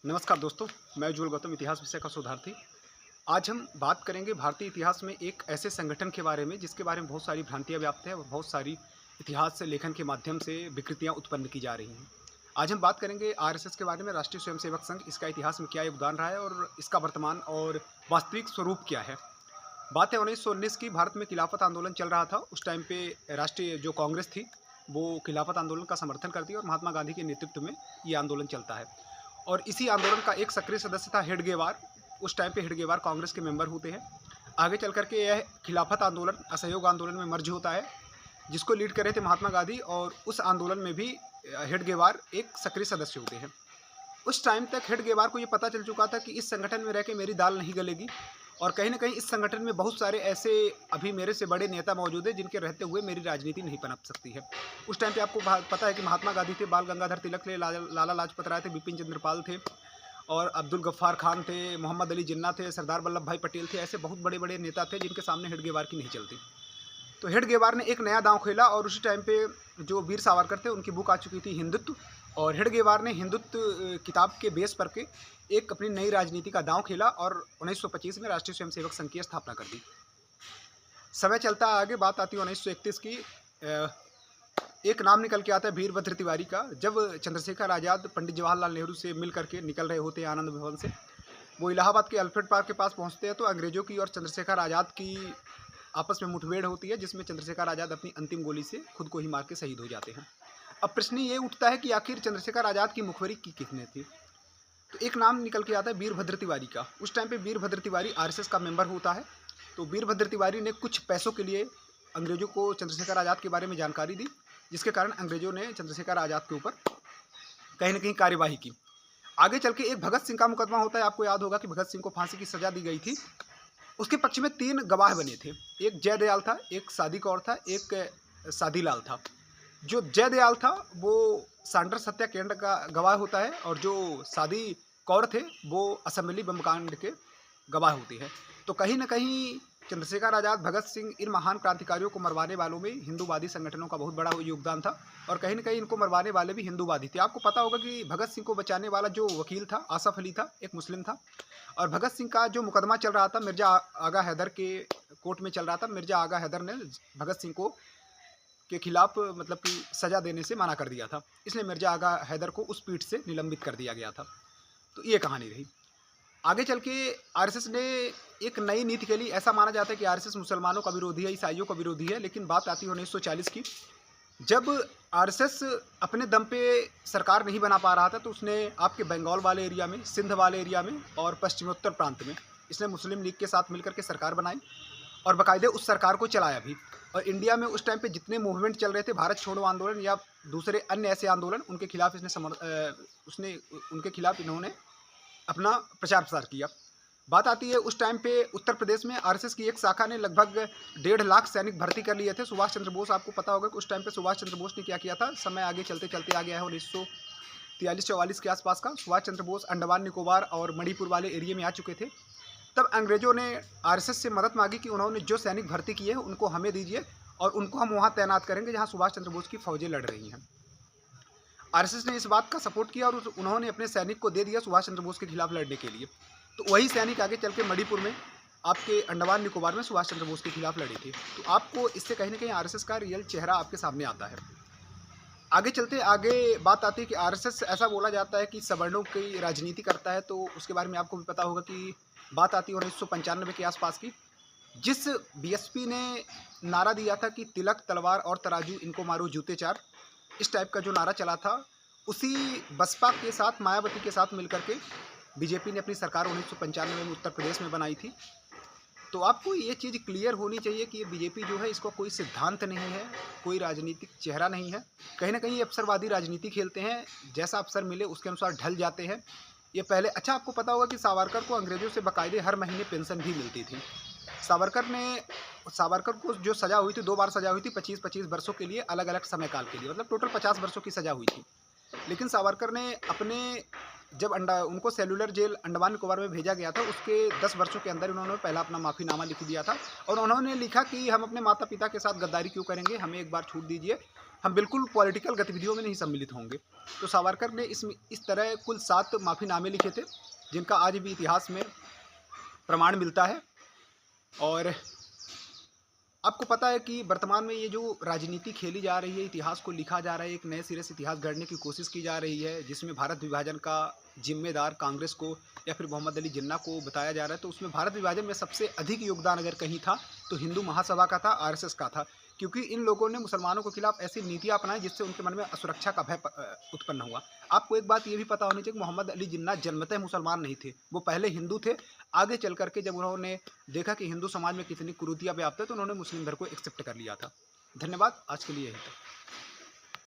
नमस्कार दोस्तों, मैं उज्ज्वल गौतम, इतिहास विषय का शोधार्थी। आज हम बात करेंगे भारतीय इतिहास में एक ऐसे संगठन के बारे में जिसके बारे में बहुत सारी भ्रांतियाँ व्याप्त हैं और बहुत सारी इतिहास से लेखन के माध्यम से विकृतियाँ उत्पन्न की जा रही हैं। आज हम बात करेंगे आरएसएस के बारे में, राष्ट्रीय स्वयंसेवक संघ, इसका इतिहास में क्या योगदान रहा है और इसका वर्तमान और वास्तविक स्वरूप क्या है। बात है 1919 की। भारत में खिलाफत आंदोलन चल रहा था। उस टाइम पे राष्ट्रीय जो कांग्रेस थी वो खिलाफत आंदोलन का समर्थन करती है और महात्मा गांधी के नेतृत्व में ये आंदोलन चलता है। और इसी आंदोलन का एक सक्रिय सदस्य था हेडगेवार। उस टाइम पे हेडगेवार कांग्रेस के मेंबर होते हैं। आगे चल करके यह खिलाफत आंदोलन असहयोग आंदोलन में मर्ज होता है, जिसको लीड कर रहे थे महात्मा गांधी, और उस आंदोलन में भी हेडगेवार एक सक्रिय सदस्य होते हैं। उस टाइम तक हेडगेवार को ये पता चल चुका था कि इस संगठन में रह के मेरी दाल नहीं गलेगी, और कहीं ना कहीं इस संगठन में बहुत सारे ऐसे अभी मेरे से बड़े नेता मौजूद हैं जिनके रहते हुए मेरी राजनीति नहीं पनप सकती है। उस टाइम पे आपको पता है कि महात्मा गांधी थे, बाल गंगाधर तिलक थे, लाला लाजपत राय थे, बिपिन चंद्र पाल थे, और अब्दुल गफ्फार खान थे, मोहम्मद अली जिन्ना थे, सरदार वल्लभ भाई पटेल थे। ऐसे बहुत बड़े बड़े नेता थे जिनके सामने हेडगेवार की नहीं चलती। तो हेडगेवार ने एक नया दांव खेला, और उसी टाइम पे जो वीर सावरकर थे उनकी बुक आ चुकी थी हिंदुत्व, और हेडगेवार ने हिंदुत्व किताब के बेस पर के एक अपनी नई राजनीति का दांव खेला और 1925 में राष्ट्रीय स्वयंसेवक संघ की स्थापना कर दी। समय चलता आगे, बात आती है 1931 की। एक नाम निकल के आता है वीरभद्र तिवारी का। जब चंद्रशेखर आज़ाद पंडित जवाहरलाल नेहरू से मिल करके निकल रहे होते हैं आनंद भवन से, वो इलाहाबाद के अल्फ्रेड पार्क के पास पहुंचते हैं, तो अंग्रेजों की और चंद्रशेखर आज़ाद की आपस में मुठभेड़ होती है, जिसमें चंद्रशेखर आज़ाद अपनी अंतिम गोली से खुद को ही मार के शहीद हो जाते हैं। अब प्रश्न ये उठता है कि आखिर चंद्रशेखर आज़ाद की मुखबरी की किसने थी। तो एक नाम निकल के आता है वीरभद्र तिवारी का। उस टाइम पे वीरभद्र तिवारी आरएसएस का मेंबर होता है। तो वीरभद्र तिवारी ने कुछ पैसों के लिए अंग्रेजों को चंद्रशेखर आज़ाद के बारे में जानकारी दी, जिसके कारण अंग्रेजों ने चंद्रशेखर आज़ाद के ऊपर कहीं ना कहीं कार्यवाही की। आगे चल के एक भगत सिंह का मुकदमा होता है। आपको याद होगा कि भगत सिंह को फांसी की सजा दी गई थी। उसके पक्ष में 3 गवाह बने थे। एक जयदयाल था, एक सादी कौर था, एक सादीलाल था। जो जयदयाल था वो सांडर्स हत्याकांड का गवाह होता है, और जो सादी कौर थे वो असेंबली बम कांड के गवाह होते हैं। तो कहीं ना कहीं चंद्रशेखर आज़ाद, भगत सिंह, इन महान क्रांतिकारियों को मरवाने वालों में हिंदूवादी संगठनों का बहुत बड़ा योगदान था, और कहीं ना कहीं इनको मरवाने वाले भी हिंदूवादी थे। आपको पता होगा कि भगत सिंह को बचाने वाला जो वकील था आसफ अली था, एक मुस्लिम था, और भगत सिंह का जो मुकदमा चल रहा था मिर्जा आगा हैदर के कोर्ट में चल रहा था। मिर्जा आगा हैदर ने भगत सिंह को के खिलाफ मतलब कि सजा देने से मना कर दिया था, इसलिए मिर्जा आगा हैदर को उस पीठ से निलंबित कर दिया गया था। तो ये कहानी रही। आगे चल के आरएसएस ने एक नई नीति खेली। ऐसा माना जाता है कि आरएसएस मुसलमानों का विरोधी है, ईसाइयों का विरोधी है, लेकिन बात आती है 1940 की। जब आरएसएस अपने दम पे सरकार नहीं बना पा रहा था, तो उसने आपके बंगाल वाले एरिया में, सिंध वाले एरिया में और पश्चिमोत्तर प्रांत में इसने मुस्लिम लीग के साथ मिलकर के सरकार बनाई, और बाकायदे उस सरकार को चलाया भी। और इंडिया में उस टाइम पे जितने मूवमेंट चल रहे थे, भारत छोड़ो आंदोलन या दूसरे अन्य ऐसे आंदोलन, उनके खिलाफ उनके खिलाफ इन्होंने अपना प्रचार प्रसार किया। बात आती है उस टाइम पे उत्तर प्रदेश में आरएसएस की एक शाखा ने लगभग 1.5 लाख सैनिक भर्ती कर लिए थे। सुभाष चंद्र बोस, आपको पता होगा कि उस टाइम पे सुभाष चंद्र बोस ने क्या किया था। समय आगे चलते चलते आ गया है 1943-44 के आसपास का। सुभाष चंद्र बोस अंडमान निकोबार और मणिपुर वाले एरिया में आ चुके थे। तब अंग्रेजों ने आरएसएस से मदद मांगी कि उन्होंने जो सैनिक भर्ती किए हैं उनको हमें दीजिए, और उनको हम वहाँ तैनात करेंगे जहाँ सुभाष चंद्र बोस की फौजें लड़ रही हैं। आरएसएस ने इस बात का सपोर्ट किया, और उन्होंने अपने सैनिक को दे दिया सुभाष चंद्र बोस के खिलाफ लड़ने के लिए। तो वही सैनिक आगे चल के मणिपुर में, आपके अंडमान निकोबार में सुभाष चंद्र बोस के खिलाफ लड़े थे। तो आपको इससे कहीं ना कहीं आरएसएस का रियल चेहरा आपके सामने आता है। आगे चलते आगे बात आती है कि आरएसएस, ऐसा बोला जाता है कि सवर्णों की राजनीति करता है। तो उसके बारे में आपको भी पता होगा कि बात आती है 1995 के आसपास की। जिस बीएसपी ने नारा दिया था कि तिलक, तलवार और तराजू इनको मारो जूते चार, इस टाइप का जो नारा चला था, उसी बसपा के साथ, मायावती के साथ मिलकर के बीजेपी ने अपनी सरकार 1995 में उत्तर प्रदेश में बनाई थी। तो आपको ये चीज़ क्लियर होनी चाहिए कि ये बीजेपी जो है, इसको कोई सिद्धांत नहीं है, कोई राजनीतिक चेहरा नहीं है। कहीं ना कहीं अवसरवादी राजनीति खेलते हैं, जैसा अवसर मिले उसके अनुसार ढल जाते हैं। ये पहले, अच्छा आपको पता होगा कि सावरकर को अंग्रेजों से बाकायदे हर महीने पेंशन भी मिलती थी। सावरकर को जो सज़ा हुई थी, 2 बार सज़ा हुई थी 25-25 वर्षों के लिए, अलग अलग समय काल के लिए, मतलब टोटल 50 वर्षों की सज़ा हुई थी। लेकिन सावरकर ने अपने, जब उनको सेलुलर जेल अंडमान निकोबार में भेजा गया था, उसके 10 वर्षों के अंदर उन्होंने पहला अपना माफ़ीनामा लिख दिया था, और उन्होंने लिखा कि हम अपने माता पिता के साथ गद्दारी क्यों करेंगे, हमें एक बार छूट दीजिए। हम बिल्कुल पॉलिटिकल गतिविधियों में नहीं सम्मिलित होंगे। तो सावरकर ने इस तरह कुल 7 माफ़ीनामे लिखे थे, जिनका आज भी इतिहास में प्रमाण मिलता है। और आपको पता है कि वर्तमान में ये जो राजनीति खेली जा रही है, इतिहास को लिखा जा रहा है, एक नए सिरे से इतिहास गढ़ने की कोशिश की जा रही है, जिसमें भारत विभाजन का ज़िम्मेदार कांग्रेस को या फिर मोहम्मद अली जिन्ना को बताया जा रहा है। तो उसमें भारत विभाजन में सबसे अधिक योगदान अगर कहीं था, तो हिंदू महासभा का था, आरएसएस का था। क्योंकि इन लोगों ने मुसलमानों के खिलाफ ऐसी नीतियाँ अपनाई जिससे उनके मन में असुरक्षा का भय उत्पन्न हुआ। आपको एक बात ये भी पता होनी चाहिए कि मोहम्मद अली जिन्ना जन्मतः मुसलमान नहीं थे, वो पहले हिंदू थे। आगे चल कर के जब उन्होंने देखा कि हिंदू समाज में कितनी कुरीतियाँ व्याप्त है, तो उन्होंने मुस्लिम धर्म को एक्सेप्ट कर लिया था। धन्यवाद, आज के लिए यही था।